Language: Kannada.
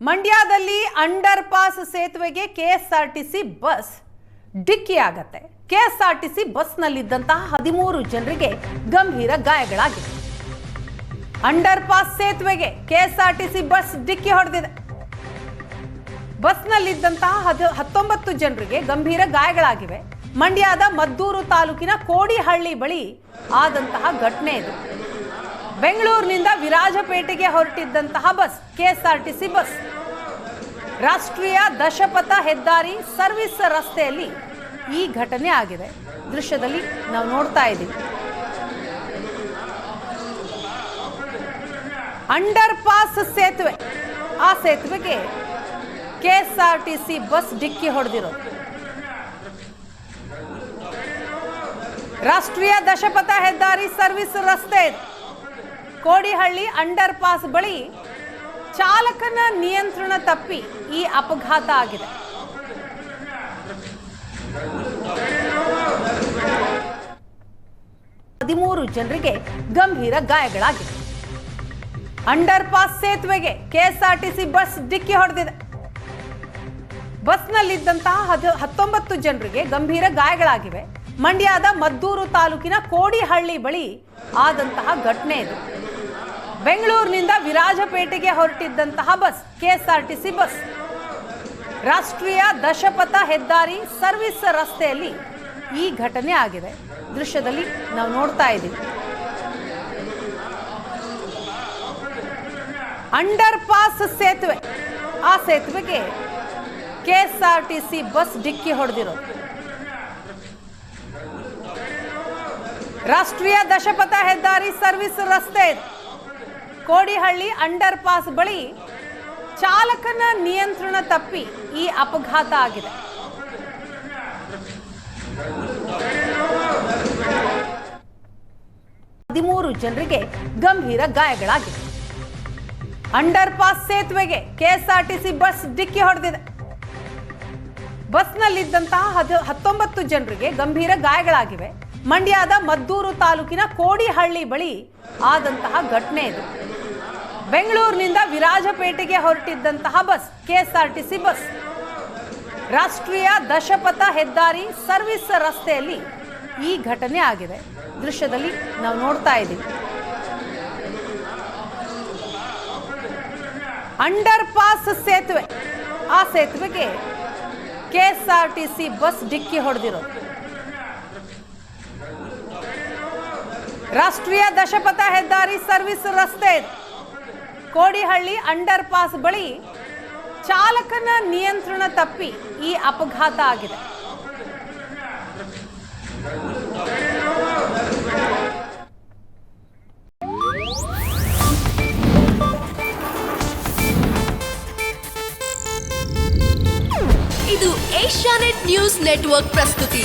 ಮಂಡ್ಯದಲ್ಲಿ ಅಂಡರ್ ಪಾಸ್ ಸೇತುವೆಗೆ ಕೆಎಸ್ಆರ್ಟಿಸಿ ಬಸ್ ಡಿಕ್ಕಿ ಆಗತ್ತೆ. ಕೆಎಸ್ಆರ್ಟಿಸಿ ಬಸ್ನಲ್ಲಿದ್ದಂತಹ 13 ಜನರಿಗೆ ಗಂಭೀರ ಗಾಯಗಳಾಗಿವೆ. ಅಂಡರ್ ಪಾಸ್ ಸೇತುವೆಗೆ ಕೆಎಸ್ಆರ್ಟಿಸಿ ಬಸ್ ಡಿಕ್ಕಿ ಹೊಡೆದಿದೆ. ಬಸ್ನಲ್ಲಿದ್ದಂತಹ 19 ಜನರಿಗೆ ಗಂಭೀರ ಗಾಯಗಳಾಗಿವೆ. ಮಂಡ್ಯದ ಮದ್ದೂರು ತಾಲೂಕಿನ ಕೋಡಿಹಳ್ಳಿ ಬಳಿ ಆದಂತಹ ಘಟನೆ ಇದು. ಬೆಂಗಳೂರಿನಿಂದ ವಿರಾಜಪೇಟೆಗೆ ಹೊರಟಿದ್ದಂತಹ ಬಸ್ ಕೆಎಸ್ಆರ್ಟಿಸಿ ಬಸ್ ರಾಷ್ಟ್ರೀಯ ದಶಪಥ ಹೆದ್ದಾರಿ ಸರ್ವಿಸ್ ರಸ್ತೆಯಲ್ಲಿ ಈ ಘಟನೆ ಆಗಿದೆ. ದೃಶ್ಯದಲ್ಲಿ ನಾವು ನೋಡ್ತಾ ಇದ್ದೀವಿ. ಅಂಡರ್ ಪಾಸ್ ಸೇತುವೆ, ಆ ಸೇತುವೆಗೆ ಕೆಎಸ್ಆರ್ಟಿಸಿ ಬಸ್ ಡಿಕ್ಕಿ ಹೊಡೆದಿರೋದು. ರಾಷ್ಟ್ರೀಯ ದಶಪಥ ಹೆದ್ದಾರಿ ಸರ್ವಿಸ್ ರಸ್ತೆ ಕೋಡಿಹಳ್ಳಿ ಅಂಡರ್ ಪಾಸ್ ಬಳಿ ಚಾಲಕನ ನಿಯಂತ್ರಣ ತಪ್ಪಿ ಈ ಅಪಘಾತ ಆಗಿದೆ. ಹದಿಮೂರು ಜನರಿಗೆ ಗಂಭೀರ ಗಾಯಗಳಾಗಿವೆ. ಅಂಡರ್ ಪಾಸ್ ಸೇತುವೆಗೆ ಕೆಎಸ್ಆರ್ಟಿಸಿ ಬಸ್ ಡಿಕ್ಕಿ ಹೊಡೆದಿದೆ. ಬಸ್ನಲ್ಲಿದ್ದಂತಹ 19 ಜನರಿಗೆ ಗಂಭೀರ ಗಾಯಗಳಾಗಿವೆ. ಮಂಡ್ಯದ ಮದ್ದೂರು ತಾಲೂಕಿನ ಕೋಡಿಹಳ್ಳಿ ಬಳಿ ಆದಂತಹ ಘಟನೆ ಇದು. ಬೆಂಗಳೂರಿನಿಂದ ವಿರಾಜಪೇಟೆಗೆ ಹೊರಟಿದ್ದಂತಹ ಬಸ್ ಕೆಎಸ್ಆರ್ಟಿಸಿ ಬಸ್ ರಾಷ್ಟ್ರೀಯ ದಶಪಥ ಹೆದ್ದಾರಿ ಸರ್ವಿಸ್ ರಸ್ತೆಯಲ್ಲಿ ಈ ಘಟನೆ ಆಗಿದೆ. ದೃಶ್ಯದಲ್ಲಿ ನಾವು ನೋಡ್ತಾ ಇದ್ದೀವಿ. ಅಂಡರ್ ಪಾಸ್ ಸೇತುವೆ, ಆ ಸೇತುವೆಗೆ ಕೆಎಸ್ಆರ್ಟಿಸಿ ಬಸ್ ಡಿಕ್ಕಿ ಹೊಡೆದಿರೋದು. ರಾಷ್ಟ್ರೀಯ ದಶಪಥ ಹೆದ್ದಾರಿ ಸರ್ವಿಸ್ ರಸ್ತೆ ಕೋಡಿಹಳ್ಳಿ ಅಂಡರ್ ಪಾಸ್ ಬಳಿ ಚಾಲಕನ ನಿಯಂತ್ರಣ ತಪ್ಪಿ ಈ ಅಪಘಾತ ಆಗಿದೆ. ಹದಿಮೂರು ಜನರಿಗೆ ಗಂಭೀರ ಗಾಯಗಳಾಗಿವೆ. ಅಂಡರ್ ಪಾಸ್ ಸೇತುವೆಗೆ ಕೆಎಸ್ಆರ್ಟಿಸಿ ಬಸ್ ಡಿಕ್ಕಿ ಹೊಡೆದಿದೆ. ಬಸ್ನಲ್ಲಿದ್ದಂತಹ 19 ಜನರಿಗೆ ಗಂಭೀರ ಗಾಯಗಳಾಗಿವೆ. ಮಂಡ್ಯದ ಮದ್ದೂರು ತಾಲೂಕಿನ ಕೋಡಿಹಳ್ಳಿ ಬಳಿ ಆದಂತಹ ಘಟನೆ ಇದು. ಬೆಂಗಳೂರಿನಿಂದ ವಿರಾಜಪೇಟೆಗೆ ಹೊರಟಿದ್ದಂತಹ ಬಸ್ ಕೆಎಸ್ಆರ್ಟಿಸಿ ಬಸ್ ರಾಷ್ಟ್ರೀಯ ದಶಪಥ ಹೆದ್ದಾರಿ ಸರ್ವಿಸ್ ರಸ್ತೆಯಲ್ಲಿ ಈ ಘಟನೆ ಆಗಿದೆ. ದೃಶ್ಯದಲ್ಲಿ ನಾವು ನೋಡ್ತಾ ಇದ್ದೀವಿ. ಅಂಡರ್ ಪಾಸ್ ಸೇತುವೆ, ಆ ಸೇತುವೆಗೆ ಕೆಎಸ್ಆರ್ಟಿಸಿ ಬಸ್ ಡಿಕ್ಕಿ ಹೊಡೆದಿರೋದು. ರಾಷ್ಟ್ರೀಯ ದಶಪಥ ಹೆದ್ದಾರಿ ಸರ್ವಿಸ್ ರಸ್ತೆ ಕೋಡಿಹಳ್ಳಿ ಅಂಡರ್ ಪಾಸ್ ಬಳಿ ಚಾಲಕನ ನಿಯಂತ್ರಣ ತಪ್ಪಿ ಈ ಅಪಘಾತ ಆಗಿದೆ. ಇದು ಏಷ್ಯಾನೆಟ್ ನ್ಯೂಸ್ ನೆಟ್ವರ್ಕ್ ಪ್ರಸ್ತುತಿ.